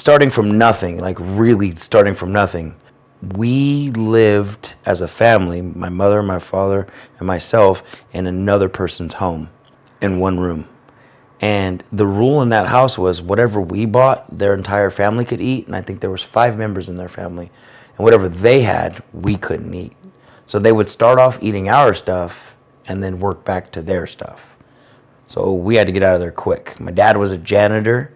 starting from nothing, like really starting from nothing. We lived as a family, my mother, my father, and myself, in another person's home in one room. And the rule in that house was whatever we bought, their entire family could eat. And I think there was 5 members in their family. And whatever they had, we couldn't eat. So they would start off eating our stuff and then work back to their stuff. So we had to get out of there quick. My dad was a janitor,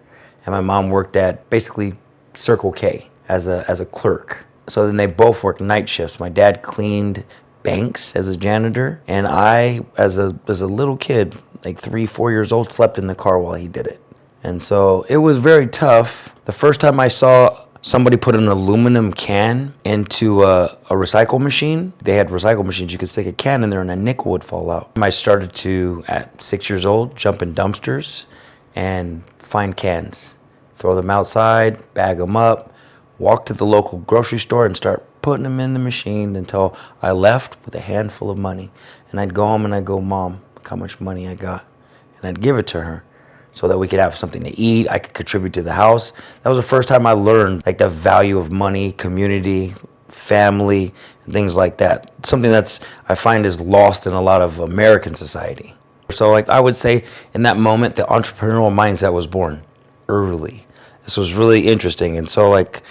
and my mom worked at basically Circle K as a clerk. So then they both worked night shifts. My dad cleaned banks as a janitor, and I, as a little kid, like 3-4 years old, slept in the car while he did it. And so it was very tough. The first time I saw somebody put an aluminum can into a recycle machine, they had recycle machines, you could stick a can in there and a nickel would fall out. I started to, at 6 years old, jump in dumpsters and find cans, throw them outside, bag them up, walk to the local grocery store and start putting them in the machine until I left with a handful of money. And I'd go home and I'd go, Mom, look how much money I got. And I'd give it to her so that we could have something to eat. I could contribute to the house. That was the first time I learned like the value of money, community, family, and things like that. Something that's I find is lost in a lot of American society. So like I would say in that moment, the entrepreneurial mindset was born early. This was really interesting. And so like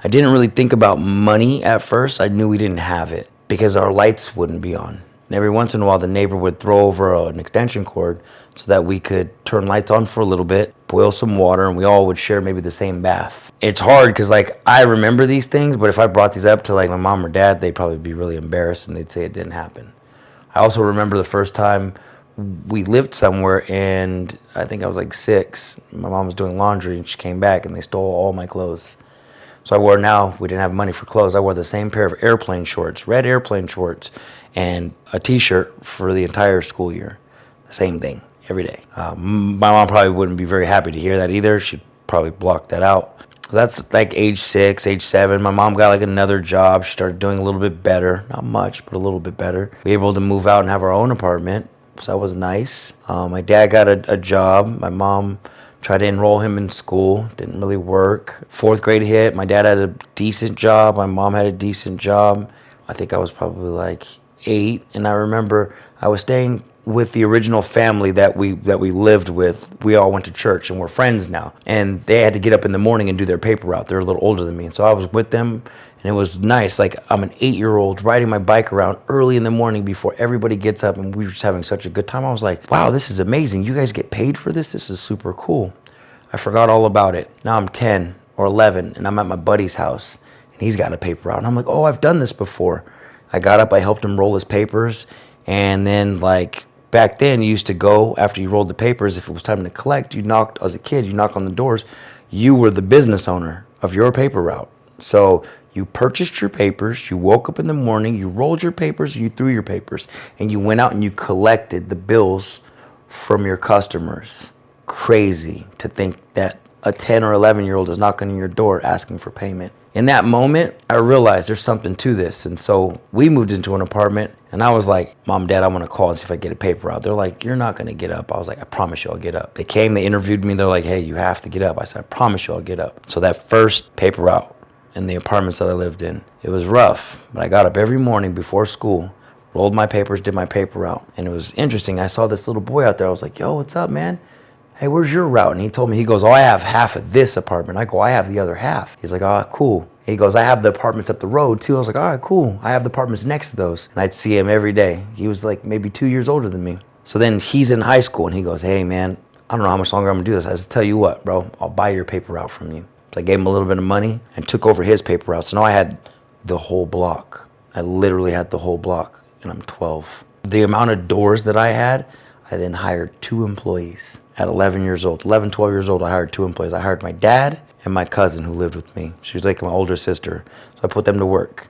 I didn't really think about money at first. I knew we didn't have it because our lights wouldn't be on. And every once in a while, the neighbor would throw over an extension cord so that we could turn lights on for a little bit, boil some water, and we all would share maybe the same bath. It's hard because, like, I remember these things, but if I brought these up to, like, my mom or dad, they'd probably be really embarrassed and they'd say it didn't happen. I also remember the first time we lived somewhere, and I think I was, like, 6. My mom was doing laundry, and she came back, and they stole all my clothes. So we didn't have money for clothes. I wore the same pair of airplane shorts, red airplane shorts, and a t-shirt for the entire school year. The same thing, every day. My mom probably wouldn't be very happy to hear that either. She'd probably block that out. So that's like age 6, age 7. My mom got like another job. She started doing a little bit better. Not much, but a little bit better. We were able to move out and have our own apartment. So that was nice. My dad got a job. My mom tried to enroll him in school. Didn't really work. 4th grade hit. My dad had a decent job. My mom had a decent job. I think I was probably like 8. And I remember I was staying with the original family that we lived with. We all went to church and we're friends now. And they had to get up in the morning and do their paper route. They're a little older than me. And so I was with them. And it was nice. Like I'm an 8-year-old riding my bike around early in the morning before everybody gets up, and we were just having such a good time. I was like, wow, this is amazing. You guys get paid for this? This is super cool. I forgot all about it. Now I'm 10 or 11 and I'm at my buddy's house and he's got a paper route. And I'm like, oh, I've done this before. I got up, I helped him roll his papers. And then like back then you used to go after you rolled the papers, if it was time to collect, as a kid, you knock on the doors. You were the business owner of your paper route. So you purchased your papers, you woke up in the morning, you rolled your papers, you threw your papers, and you went out and you collected the bills from your customers. Crazy to think that a 10 or 11-year-old is knocking on your door asking for payment. In that moment, I realized there's something to this. And so we moved into an apartment and I was like, Mom, Dad, I'm going to call and see if I get a paper out. They're like, you're not going to get up. I was like, I promise you I'll get up. They came, they interviewed me. They're like, hey, you have to get up. I said, I promise you I'll get up. So that first paper route in the apartments that I lived in, it was rough, but I got up every morning before school, rolled my papers, did my paper route. And it was interesting. I saw this little boy out there. I was like, yo, what's up, man? Hey, where's your route? And he told me, he goes, oh, I have half of this apartment. I go, I have the other half. He's like, oh, cool. He goes, I have the apartments up the road too. I was like, all right, cool. I have the apartments next to those. And I'd see him every day. He was like maybe 2 years older than me. So then he's in high school and he goes, hey man, I don't know how much longer I'm gonna do this. I said, tell you what, bro, I'll buy your paper route from you. So I gave him a little bit of money and took over his paper route. So now I had the whole block. I literally had the whole block and I'm 12. The amount of doors that I had, I then hired 2 employees. At 11 years old, 11, 12 years old, I hired 2 employees. I hired my dad and my cousin who lived with me. She was like my older sister. So I put them to work.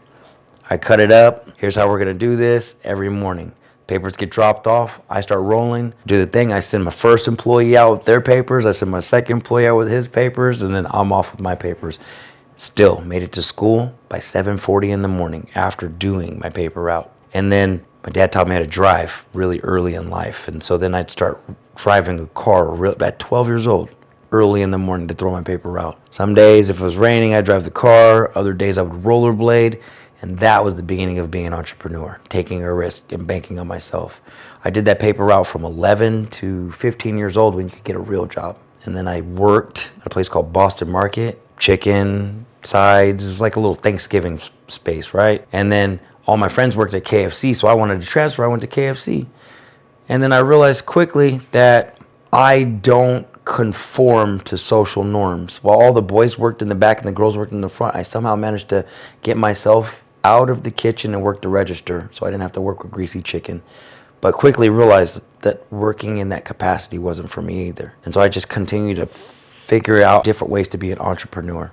I cut it up. Here's how we're going to do this every morning. Papers get dropped off. I start rolling, do the thing. I send my first employee out with their papers. I send my second employee out with his papers, and then I'm off with my papers. Still made it to school by 7:40 in the morning after doing my paper route. And then my dad taught me how to drive really early in life. And so then I'd start driving a car at 12 years old, early in the morning to throw my paper out. Some days, if it was raining, I'd drive the car. Other days, I would rollerblade. And that was the beginning of being an entrepreneur, taking a risk and banking on myself. I did that paper route from 11 to 15 years old when you could get a real job. And then I worked at a place called Boston Market, chicken, sides. It was like a little Thanksgiving space, right? And then all my friends worked at KFC, so I wanted to transfer. I went to KFC. And then I realized quickly that I don't conform to social norms. While all the boys worked in the back and the girls worked in the front, I somehow managed to get myself out of the kitchen and work the register so I didn't have to work with greasy chicken. But quickly realized that working in that capacity wasn't for me either. And so I just continued to figure out different ways to be an entrepreneur.